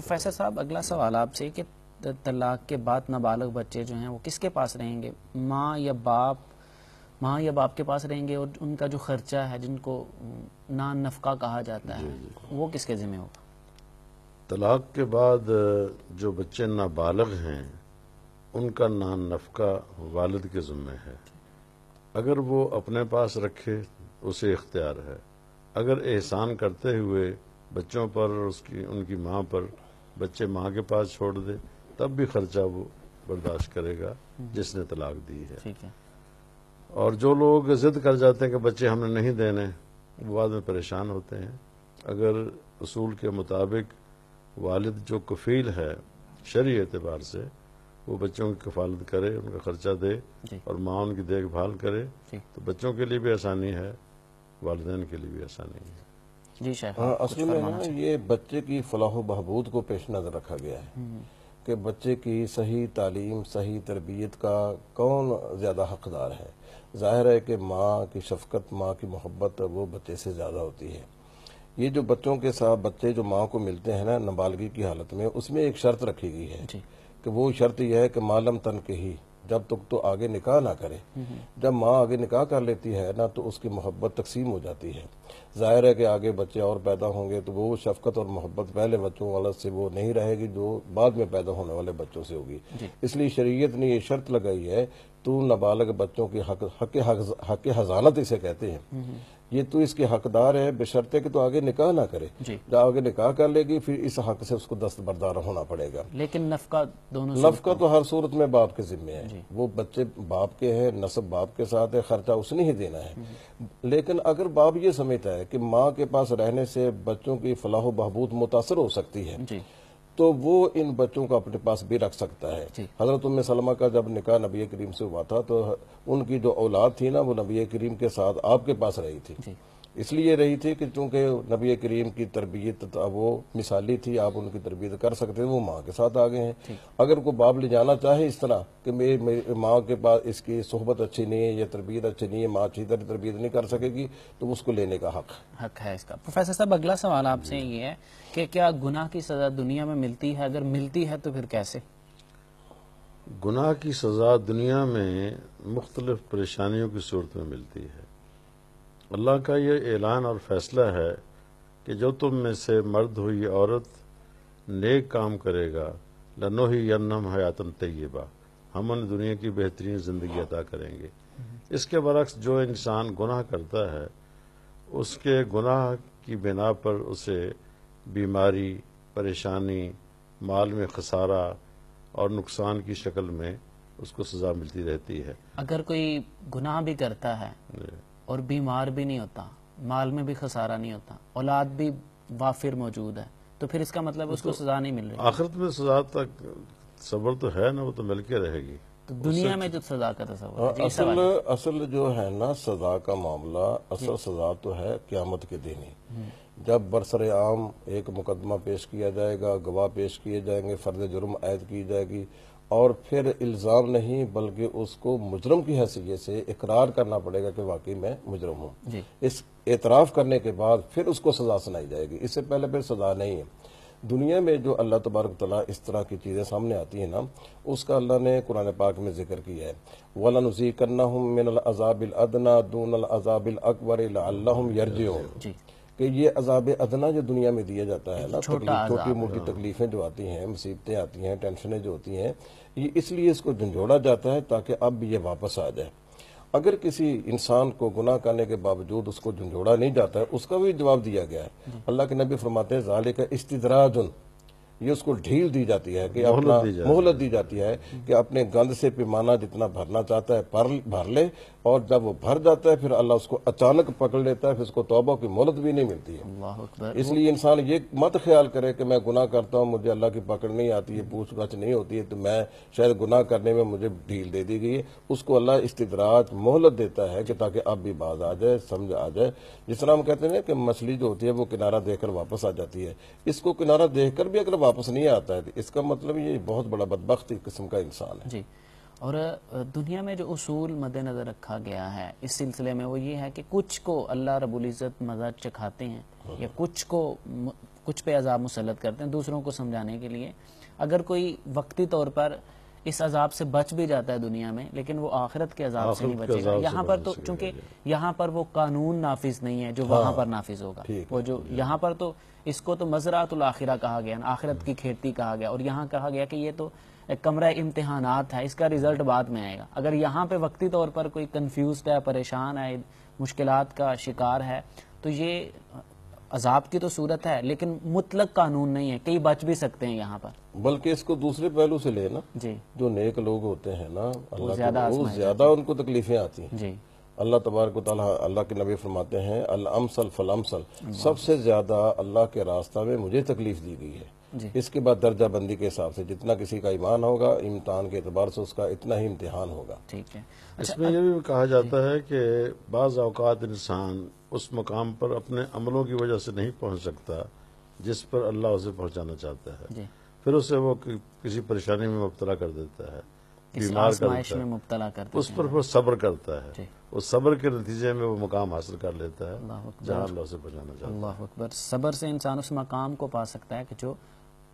Professor صاحب اگلا سوال آپ سے کہ طلاق کے بعد نابالغ بچے جو ہیں وہ کس کے پاس رہیں گے؟ ماں یا باپ کے پاس رہیں گے، اور ان کا جو خرچہ ہے جن کو نان نفقہ کہا جاتا ہے وہ کس کے ذمہ ہوگا؟ طلاق کے بعد جو بچے نابالغ ہیں ان کا نان نفقہ والد کے ذمہ ہے. اگر وہ اپنے پاس رکھے اسے اختیار ہے، اگر احسان کرتے ہوئے بچوں پر اور ان کی ماں پر بچے ماں کے پاس چھوڑ دے تب بھی خرچہ وہ برداشت کرے گا جس نے طلاق دی ہے. ٹھیک ہے. اور جو لوگ ضد کر جاتے ہیں کہ بچے ہم نے نہیں دینے، وہ بعد میں پریشان ہوتے ہیں. اگر اصول کے مطابق والد جو کفیل ہے شرعی اعتبار سے وہ بچوں کی کفالت کرے، ان کا خرچہ دے اور ماں ان کی دیکھ بھال کرے تو بچوں کے لیے بھی آسانی ہے، والدین کے لیے بھی آسانی ہے. جی شیخ. اصل میں نا یہ بچے کی فلاح و بہبود کو پیش نظر رکھا گیا ہے کہ بچے کی صحیح تعلیم، صحیح تربیت کا کون زیادہ حقدار ہے. ظاہر ہے کہ ماں کی شفقت، ماں کی محبت وہ بچے سے زیادہ ہوتی ہے. یہ جو بچوں کے ساتھ بچے جو ماں کو ملتے ہیں نا نابالغی کی حالت میں، اس میں ایک شرط رکھی گئی ہے کہ وہ شرط یہ ہے کہ معلوم تن کے ہی، جب تک تو آگے نکاح نہ کرے. جب ماں آگے نکاح کر لیتی ہے نا تو اس کی محبت تقسیم ہو جاتی ہے. ظاہر ہے کہ آگے بچے اور پیدا ہوں گے تو وہ شفقت اور محبت پہلے بچوں والے سے وہ نہیں رہے گی جو بعد میں پیدا ہونے والے بچوں سے ہوگی. اس لیے شریعت نے یہ شرط لگائی ہے، تو نابالغ بچوں کی حق حضانت اسے کہتے ہیں، یہ تو اس کے حقدار ہے بشرطے کہ تو آگے نکاح نہ کرے. جب آگے نکاح کر لے گی پھر اس حق سے اس کو دستبردار ہونا پڑے گا. لیکن نفقہ تو ہر صورت میں باپ کے ذمہ ہے. وہ بچے باپ کے ہیں، نسب باپ کے ساتھ ہے، خرچہ اس نے ہی دینا ہے. لیکن اگر باپ یہ سمجھتا ہے کہ ماں کے پاس رہنے سے بچوں کی فلاح و بہبود متاثر ہو سکتی ہے تو وہ ان بچوں کو اپنے پاس بھی رکھ سکتا ہے. حضرت ام سلمہ کا جب نکاح نبی کریم سے ہوا تھا تو ان کی جو اولاد تھی نا وہ نبی کریم کے ساتھ آپ کے پاس رہی تھی. اس لیے رہی تھی کہ چونکہ نبی کریم کی تربیت وہ مثالی تھی، آپ ان کی تربیت کر سکتے، وہ ماں کے ساتھ آگے ہیں. اگر کوئی باپ لے جانا چاہے اس طرح کہ میری ماں کے پاس اس کی صحبت اچھی نہیں ہے یا تربیت اچھی نہیں ہے، ماں اچھی طرح تربیت نہیں کر سکے گی تو اس کو لینے کا حق ہے اس کا. پروفیسر صاحب اگلا سوال آپ سے یہ ہے کہ کیا گناہ کی سزا دنیا میں ملتی ہے؟ اگر ملتی ہے تو پھر کیسے؟ گناہ کی سزا دنیا میں مختلف پریشانیوں کی صورت میں ملتی ہے. اللہ کا یہ اعلان اور فیصلہ ہے کہ جو تم میں سے مرد ہو یا عورت نیک کام کرے گا لنحینہم حیاتً طیبہ، ہم انہیں دنیا کی بہترین زندگی عطا کریں گے. اس کے برعکس جو انسان گناہ کرتا ہے اس کے گناہ کی بنا پر اسے بیماری، پریشانی، مال میں خسارہ اور نقصان کی شکل میں اس کو سزا ملتی رہتی ہے. اگر کوئی گناہ بھی کرتا ہے اور بیمار بھی نہیں ہوتا، مال میں بھی خسارہ نہیں ہوتا، اولاد بھی وافر موجود ہے، تو پھر اس کا مطلب اس کو سزا نہیں مل رہی؟ آخرت میں سزا تک صبر تو ہے نا، وہ تو مل کے رہے گی. تو دنیا میں جو سزا کا تصور ہے اصل جو ہے نا سزا کا معاملہ، اصل سزا تو ہے قیامت کے دن ہی، جب برسر عام ایک مقدمہ پیش کیا جائے گا، گواہ پیش کیے جائیں گے، فرد جرم عائد کی جائے گی اور پھر الزام نہیں بلکہ اس کو مجرم کی حیثیت سے اقرار کرنا پڑے گا کہ واقعی میں مجرم ہوں. اس اعتراف کرنے کے بعد پھر اس کو سزا سنائی جائے گی، اس سے پہلے پھر سزا نہیں ہے. دنیا میں جو اللہ تبارک تعالیٰ اس طرح کی چیزیں سامنے آتی ہیں نا اس کا اللہ نے قرآن پاک میں ذکر کیا ہے. وَلَنُذِيقَنَّهُم مِّنَ الْعَذَابِ الْأَدْنَىٰ دُونَ الْعَذَابِ الْأَكْبَرِ لَعَلَّهُمْ يَرْجِعُونَ، کہ یہ عذاب ادنا جو دنیا میں دیا جاتا ہے نا، چھوٹی موٹی تکلیفیں جو آتی ہیں، مصیبتیں آتی ہیں، ٹینشنیں جو ہوتی ہیں، یہ اس لیے اس کو جھنجھوڑا جاتا ہے تاکہ اب بھی یہ واپس آ جائے. اگر کسی انسان کو گناہ کرنے کے باوجود اس کو جھنجھوڑا نہیں جاتا ہے اس کا بھی جواب دیا گیا ہے. اللہ کے نبی فرماتے ہیں ذالک استدراج، یہ اس کو ڈھیل دی جاتی ہے کہ اپنا مہلت دی جاتی ہے کہ اپنے گند سے پیمانہ جتنا بھرنا چاہتا ہے بھر لے، اور جب وہ بھر جاتا ہے پھر اللہ اس کو اچانک پکڑ لیتا ہے، پھر اس کو توبہ کی مہلت بھی نہیں ملتی ہے. اس لیے انسان یہ مت خیال کرے کہ میں گناہ کرتا ہوں مجھے اللہ کی پکڑ نہیں آتی ہے، پوچھ گچھ نہیں ہوتی ہے تو میں شاید گناہ کرنے میں مجھے ڈھیل دے دی گئی ہے. اس کو اللہ استدراج مہلت دیتا ہے کہ تاکہ اب بھی باز آ جائے، سمجھ آ جائے. جس طرح ہم کہتے ہیں کہ مچھلی جو ہوتی ہے وہ کنارہ دیکھ کر واپس آ جاتی ہے، اس کو کنارہ دیکھ کر بھی اگر واپس نہیں آتا ہے اس کا مطلب یہ بہت بڑا بدبخت قسم کا انسان ہے. اور دنیا میں جو اصول مد نظر رکھا گیا ہے اس سلسلے میں وہ یہ ہے کہ کچھ کو اللہ رب العزت مزہ چکھاتے ہیں یا کچھ پہ عذاب مسلط کرتے ہیں دوسروں کو سمجھانے کے لیے. اگر کوئی وقتی طور پر اس عذاب سے بچ بھی جاتا ہے دنیا میں لیکن وہ آخرت کے عذاب سے نہیں بچے گا. یہاں پر تو چونکہ یہاں پر وہ قانون نافذ نہیں ہے جو وہاں پر نافذ ہوگا. وہ جو یہاں پر تو اس کو تو مزرعۃ الآخرہ کہا گیا, آخرت کی کھیتی کہا گیا, اور یہاں کہا گیا کہ یہ تو ایک کمرہ امتحانات ہے, اس کا رزلٹ بعد میں آئے گا. اگر یہاں پہ وقتی طور پر کوئی کنفیوزڈ ہے, پریشان ہے, مشکلات کا شکار ہے, تو یہ عذاب کی تو صورت ہے لیکن مطلق قانون نہیں ہے, کئی بچ بھی سکتے ہیں یہاں پر. بلکہ اس کو دوسرے پہلو سے لے نا, جی جو نیک لوگ ہوتے ہیں نا اللہ زیادہ زیادہ ان کو تکلیفیں آتی ہیں. جی اللہ تبارک و تعالیٰ, اللہ کے نبی فرماتے ہیں الامثل فالامثل, سب سے زیادہ اللہ کے راستہ میں مجھے تکلیف دی گئی ہے. اس کے بعد درجہ بندی کے حساب سے جتنا کسی کا ایمان ہوگا امتحان کے اعتبار سے اس کا اتنا ہی امتحان ہوگا. ٹھیک ہے. اس میں یہ بھی کہا جاتا ہے کہ بعض اوقات انسان اس مقام پر اپنے عملوں کی وجہ سے نہیں پہنچ سکتا جس پر اللہ اسے پہنچانا چاہتا ہے, پھر اسے وہ کسی پریشانی میں مبتلا کر دیتا ہے, بیمار کر دیتا ہے, مبتلا کرتا اس پر پھر صبر کرتا ہے, اس صبر کے نتیجے میں وہ مقام حاصل کر لیتا ہے جہاں اللہ اسے پہنچانا چاہتا ہے. اللہ اکبر. صبر سے انسان اس مقام کو پا سکتا ہے کہ جو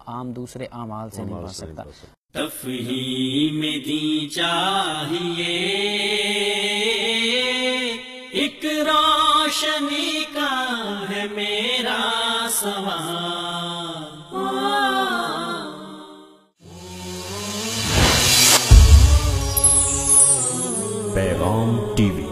عام دوسرے اعمال سے نہیں پا سکتا. تفہیم دی چاہیے ایک روشنی کا ہے میرا سوال. پیغام ٹی وی